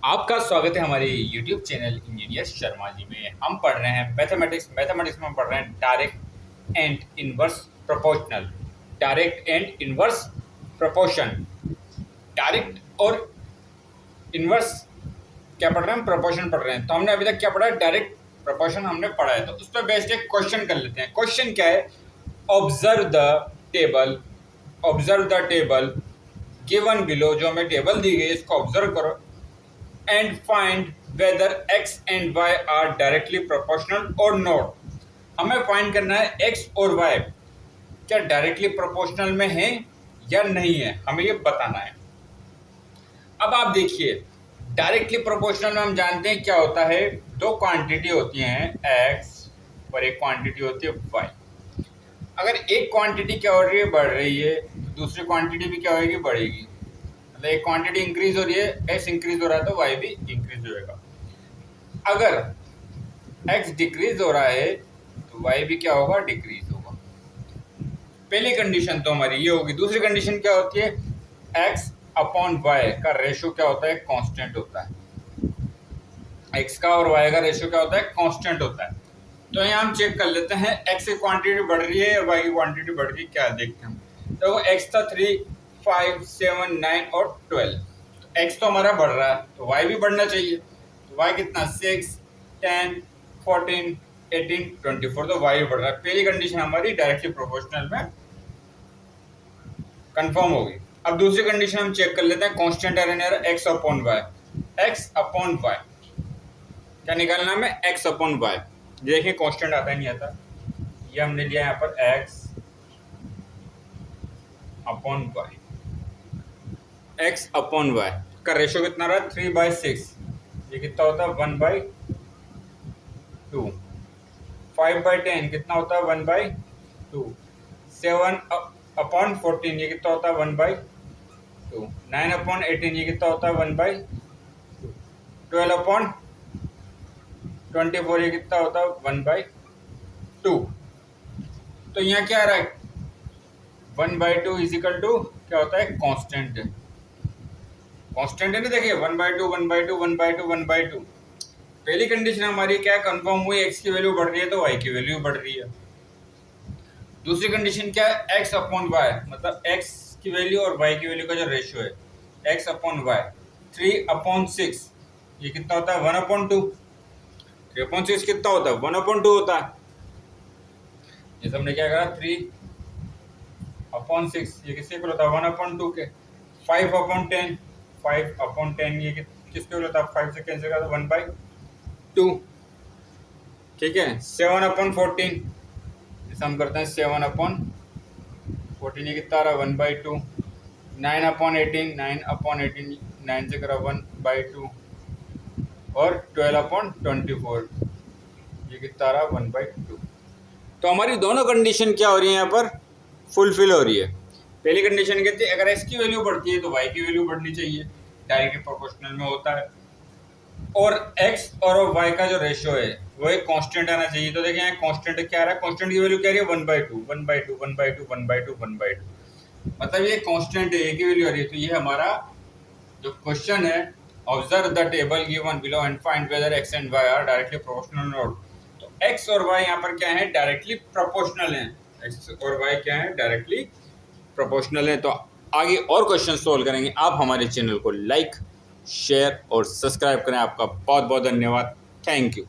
आपका स्वागत है हमारे YouTube channel engineer Sharma ji में। हम पढ़ रहे हैं मैथमेटिक्स में हम पढ़ रहे हैं direct and inverse proportional. Direct and inverse proportion. Direct और इनवर्स क्या पढ़ रहे हैं? प्रोपोर्शन पढ़ रहे हैं। तो हमने अभी तक क्या पढ़ा है? डायरेक्ट प्रोपोर्शन हमने पढ़ा है। तो उस पर बेस्ड एक क्वेश्चन कर लेते हैं। क्वेश्चन क्या है? Observe the table given below. जो हमें टेबल दी गई इसको ऑब्जर्व करो and find whether x and y are directly proportional or not। हमें फाइंड करना है x और y क्या डायरेक्टली प्रोपोर्शनल में है या नहीं है, हमें ये बताना है। अब आप देखिए, डायरेक्टली प्रोपोर्शनल में हम जानते हैं क्या होता है। दो क्वांटिटी होती हैं x और एक क्वांटिटी होती है y। अगर एक क्वांटिटी क्या हो रही है? बढ़ रही है, तो दूसरी क्वांटिटी भी क्या होगी? बढ़ेगी। एक क्वांटिटी इंक्रीज हो रही है, x इंक्रीज हो रहा है तो y भी इंक्रीज होएगा। अगर x डिक्रीज हो रहा है तो y भी क्या होगा? डिक्रीज होगा। पहली कंडीशन तो हमारी ये होगी। दूसरी कंडीशन क्या होती है? x अपॉन y का रेशियो क्या होता है? कांस्टेंट होता है। x का और y का रेशियो क्या होता है? कांस्टेंट होता है। तो यहाँ हम चेक कर लेते हैं x की क्वांटिटी बढ़ रही है या y की क्वांटिटी बढ़ रही है, क्या देखते हैं। तो x था 3, 5, 7, 9 और 12। तो x तो हमारा बढ़ रहा है तो y भी बढ़ना चाहिए। तो y कितना? 6, 10, 14, 18, 24। तो y भी बढ़ रहा है। पहली कंडीशन हमारी डायरेक्टली प्रोपोर्शनल में कंफर्म होगी। अब दूसरी कंडीशन हम चेक कर लेते हैं। कांस्टेंट है x upon y। x upon y क्या निकालना है हमें? x upon y। देखिए कांस्टेंट आता है नहीं आता। ये हमने लिया यहाँ पर x upon y। x upon y का रेशियो कितना रहा? 3/6। ये कितना होता है? 1/2। 5/10 कितना होता है? 1/2। 7 अपॉन 14 ये कितना होता है? 1/2। 9 अपॉन 18 ये कितना होता है? 1/2। 12 अपॉन 24 ये कितना होता है? 1/2। तो यहाँ क्या आ रहा है? 1/2 इज इक्वल टू क्या होता है? कांस्टेंट है। कांस्टेंट है ना, देखिए 1/2, 1/2, 1/2, 1/2। पहली कंडीशन हमारी क्या कंफर्म हुई? x की वैल्यू बढ़ रही है तो y की वैल्यू बढ़ रही है। दूसरी कंडीशन क्या है? x अपॉन y, मतलब x की वैल्यू और y की वैल्यू का जो रेशियो है x अपॉन y। 3/6 ये कितना होता है? 1/2। 3/6 कितना होता है? 1/2 होता है। जैसे हमने क्या करा? 3/6 ये किसके इक्वल होता है? 1/2 के। 5/10 5/10 ये किसके होता है? 5 से कैंसिल करा तो 1/2। ठीक है। 7/14 जैसे हम करते हैं 7/14 ये कितना आ रहा है? 1/2। 9/18 9/18 9 से करा 1/2 और 12/24 ये कितना आ रहा है? 1/2। तो हमारी दोनों कंडीशन क्या हो रही है यहाँ पर? फुलफिल हो रही है। पहली कंडीशन कहती है अगर x की वैल्यू बढ़ती है तो y की वैल्यू बढ़नी चाहिए, डायरेक्टली प्रोपोर्शनल में होता है। और x और y का जो रेशियो है वो एक कांस्टेंट आना चाहिए। तो देखिए यहाँ कांस्टेंट क्या आ रहा है? कांस्टेंट की वैल्यू क्या आ रही है? 1/2 1/2 1/2 1/2 1/2। मतलब ये कांस्टेंट है, एक ही वैल्यू आ रही है। तो ये हमारा जो क्वेश्चन है, observe the table given below and find whether x and y are directly proportional और नॉट। तो x और y यहाँ पर क्या है? डायरेक्टली प्रोपोर्शनल है। x और y क्या है? डायरेक्टली प्रोपोर्शनल है। तो आगे और क्वेश्चन सोल्व करेंगे। आप हमारे चैनल को लाइक, शेयर और सब्सक्राइब करें। आपका बहुत बहुत धन्यवाद। Thank you.